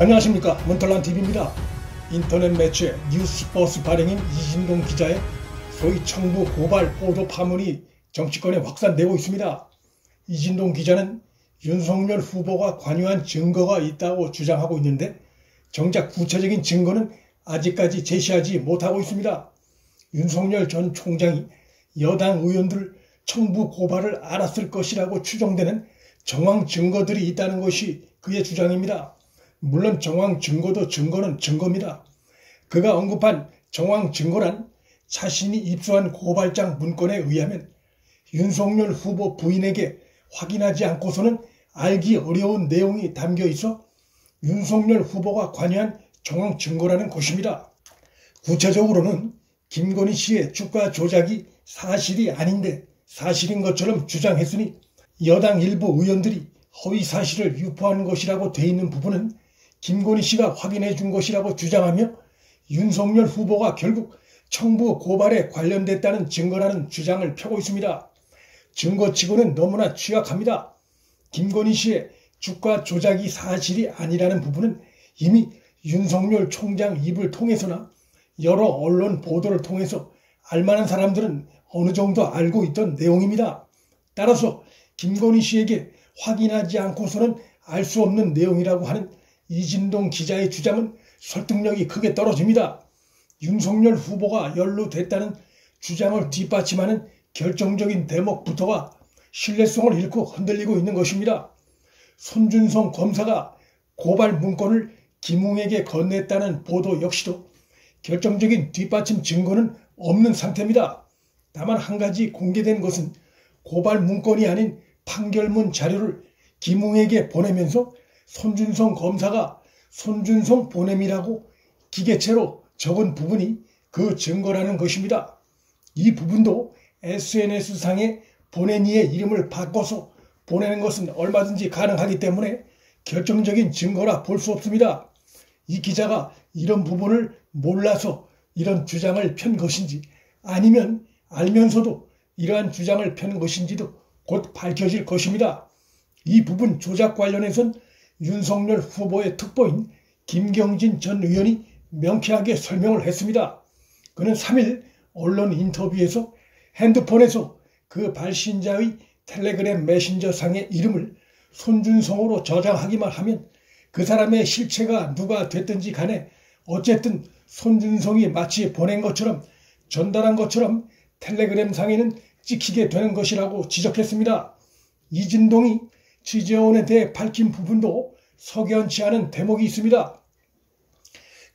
안녕하십니까, 몬털란TV입니다. 인터넷 매체 뉴스버스 발행인 이진동 기자의 소위 청부 고발 보도 파문이 정치권에 확산되고 있습니다. 이진동 기자는 윤석열 후보가 관여한 증거가 있다고 주장하고 있는데 정작 구체적인 증거는 아직까지 제시하지 못하고 있습니다. 윤석열 전 총장이 여당 의원들 청부 고발을 알았을 것이라고 추정되는 정황 증거들이 있다는 것이 그의 주장입니다. 물론 정황 증거도 증거는 증거입니다. 그가 언급한 정황 증거란 자신이 입수한 고발장 문건에 의하면 윤석열 후보 부인에게 확인하지 않고서는 알기 어려운 내용이 담겨 있어 윤석열 후보가 관여한 정황 증거라는 것입니다. 구체적으로는 김건희 씨의 주가 조작이 사실이 아닌데 사실인 것처럼 주장했으니 여당 일부 의원들이 허위 사실을 유포한 것이라고 돼 있는 부분은 김건희 씨가 확인해 준 것이라고 주장하며 윤석열 후보가 결국 청부 고발에 관련됐다는 증거라는 주장을 펴고 있습니다. 증거치고는 너무나 취약합니다. 김건희 씨의 주가 조작이 사실이 아니라는 부분은 이미 윤석열 총장 입을 통해서나 여러 언론 보도를 통해서 알만한 사람들은 어느 정도 알고 있던 내용입니다. 따라서 김건희 씨에게 확인하지 않고서는 알 수 없는 내용이라고 하는 이진동 기자의 주장은 설득력이 크게 떨어집니다. 윤석열 후보가 연루됐다는 주장을 뒷받침하는 결정적인 대목부터가 신뢰성을 잃고 흔들리고 있는 것입니다. 손준성 검사가 고발 문건을 김웅에게 건넸다는 보도 역시도 결정적인 뒷받침 증거는 없는 상태입니다. 다만 한 가지 공개된 것은 고발 문건이 아닌 판결문 자료를 김웅에게 보내면서 손준성 검사가 손준성 보냄이라고 기계체로 적은 부분이 그 증거라는 것입니다. 이 부분도 SNS상에 보낸 이의 이름을 바꿔서 보내는 것은 얼마든지 가능하기 때문에 결정적인 증거라 볼 수 없습니다. 이 기자가 이런 부분을 몰라서 이런 주장을 편 것인지 아니면 알면서도 이러한 주장을 편 것인지도 곧 밝혀질 것입니다. 이 부분 조작 관련해선 윤석열 후보의 특보인 김경진 전 의원이 명쾌하게 설명을 했습니다. 그는 3일 언론 인터뷰에서 핸드폰에서 그 발신자의 텔레그램 메신저상의 이름을 손준성으로 저장하기만 하면 그 사람의 실체가 누가 됐든지 간에 어쨌든 손준성이 마치 보낸 것처럼 전달한 것처럼 텔레그램상에는 찍히게 되는 것이라고 지적했습니다. 이진동이 취재원에 대해 밝힌 부분도 석연치 않은 대목이 있습니다.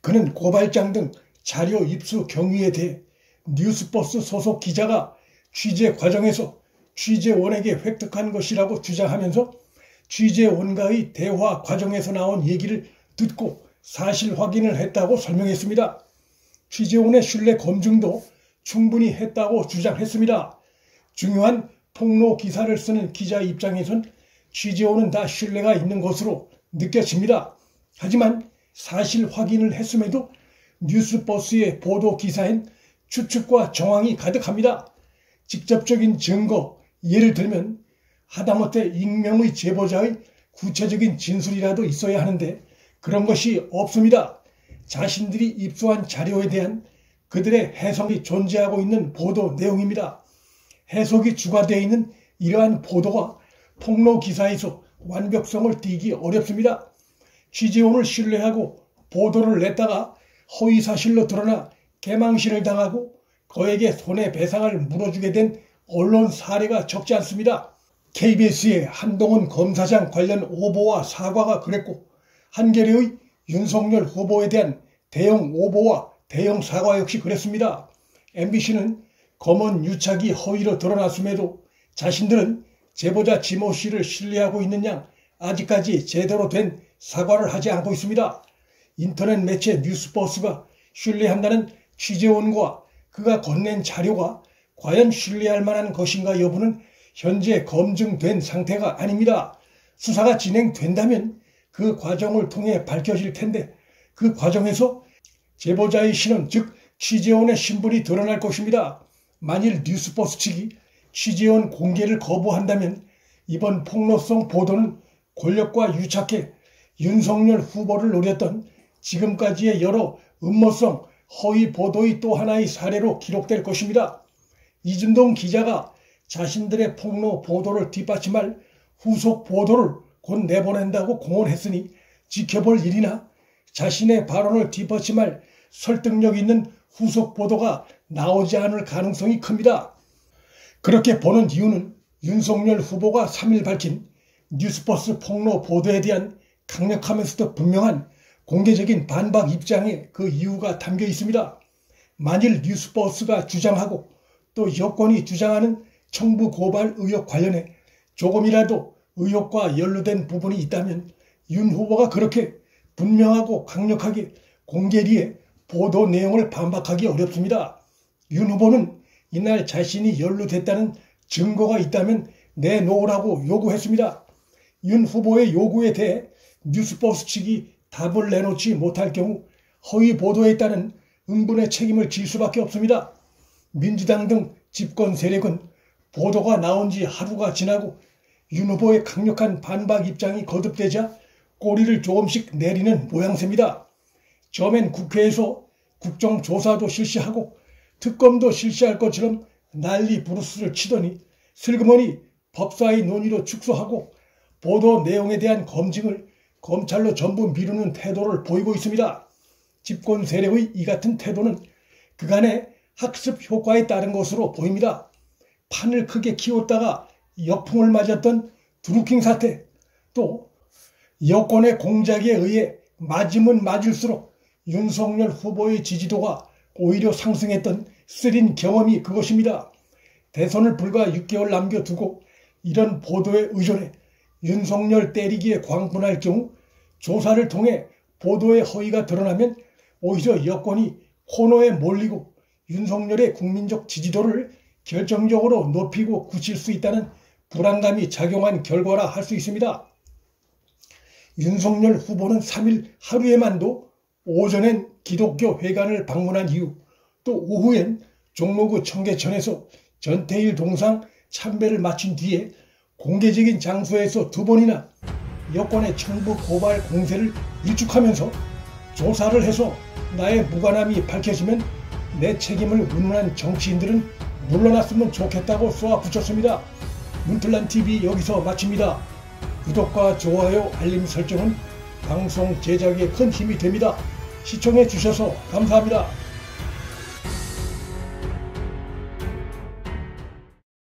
그는 고발장 등 자료 입수 경위에 대해 뉴스버스 소속 기자가 취재 과정에서 취재원에게 획득한 것이라고 주장하면서 취재원과의 대화 과정에서 나온 얘기를 듣고 사실 확인을 했다고 설명했습니다. 취재원의 신뢰 검증도 충분히 했다고 주장했습니다. 중요한 폭로 기사를 쓰는 기자 입장에선 취재원은 다 신뢰가 있는 것으로 느껴집니다. 하지만 사실 확인을 했음에도 뉴스버스의 보도 기사엔 추측과 정황이 가득합니다. 직접적인 증거, 예를 들면 하다못해 익명의 제보자의 구체적인 진술이라도 있어야 하는데 그런 것이 없습니다. 자신들이 입수한 자료에 대한 그들의 해석이 존재하고 있는 보도 내용입니다. 해석이 추가되어 있는 이러한 보도가 폭로 기사에서 완벽성을 띠기 어렵습니다. 취재원을 신뢰하고 보도를 냈다가 허위사실로 드러나 개망신을 당하고 그에게 손해배상을 물어주게 된 언론 사례가 적지 않습니다. KBS의 한동훈 검사장 관련 오보와 사과가 그랬고 한겨레의 윤석열 후보에 대한 대형 오보와 대형 사과 역시 그랬습니다. MBC는 검언 유착이 허위로 드러났음에도 자신들은 제보자 지모 씨를 신뢰하고 있는 양 아직까지 제대로 된 사과를 하지 않고 있습니다. 인터넷 매체 뉴스버스가 신뢰한다는 취재원과 그가 건넨 자료가 과연 신뢰할 만한 것인가 여부는 현재 검증된 상태가 아닙니다. 수사가 진행된다면 그 과정을 통해 밝혀질 텐데 그 과정에서 제보자의 신원 즉 취재원의 신분이 드러날 것입니다. 만일 뉴스버스 측이 취재원 공개를 거부한다면 이번 폭로성 보도는 권력과 유착해 윤석열 후보를 노렸던 지금까지의 여러 음모성 허위 보도의 또 하나의 사례로 기록될 것입니다. 이진동 기자가 자신들의 폭로 보도를 뒷받침할 후속 보도를 곧 내보낸다고 공언했으니 지켜볼 일이나 자신의 발언을 뒷받침할 설득력 있는 후속 보도가 나오지 않을 가능성이 큽니다. 그렇게 보는 이유는 윤석열 후보가 3일 밝힌 뉴스버스 폭로 보도에 대한 강력하면서도 분명한 공개적인 반박 입장에 그 이유가 담겨 있습니다. 만일 뉴스버스가 주장하고 또 여권이 주장하는 청부 고발 의혹 관련해 조금이라도 의혹과 연루된 부분이 있다면 윤 후보가 그렇게 분명하고 강력하게 공개리에 보도 내용을 반박하기 어렵습니다. 윤 후보는 이날 자신이 연루됐다는 증거가 있다면 내놓으라고 요구했습니다. 윤 후보의 요구에 대해 뉴스버스 측이 답을 내놓지 못할 경우 허위 보도에 따른 응분의 책임을 질 수밖에 없습니다. 민주당 등 집권 세력은 보도가 나온 지 하루가 지나고 윤 후보의 강력한 반박 입장이 거듭되자 꼬리를 조금씩 내리는 모양새입니다. 처음엔 국회에서 국정조사도 실시하고 특검도 실시할 것처럼 난리 부르스를 치더니 슬그머니 법사위 논의로 축소하고 보도 내용에 대한 검증을 검찰로 전부 미루는 태도를 보이고 있습니다. 집권 세력의 이 같은 태도는 그간의 학습 효과에 따른 것으로 보입니다. 판을 크게 키웠다가 역풍을 맞았던 드루킹 사태, 또 여권의 공작에 의해 맞으면 맞을수록 윤석열 후보의 지지도가 오히려 상승했던 쓰린 경험이 그것입니다. 대선을 불과 6개월 남겨두고 이런 보도에 의존해 윤석열 때리기에 광분할 경우 조사를 통해 보도의 허위가 드러나면 오히려 여권이 코너에 몰리고 윤석열의 국민적 지지도를 결정적으로 높이고 굳힐 수 있다는 불안감이 작용한 결과라 할 수 있습니다. 윤석열 후보는 3일 하루에만도 오전엔 기독교 회관을 방문한 이후 또 오후엔 종로구 청계천에서 전태일 동상 참배를 마친 뒤에 공개적인 장소에서 2번이나 여권의 청부 고발 공세를 일축하면서 조사를 해서 나의 무관함이 밝혀지면 내 책임을 운운한 정치인들은 물러났으면 좋겠다고 쏘아붙였습니다. 문틀란TV 여기서 마칩니다. 구독과 좋아요, 알림 설정은 방송 제작에 큰 힘이 됩니다. 시청해 주셔서 감사합니다.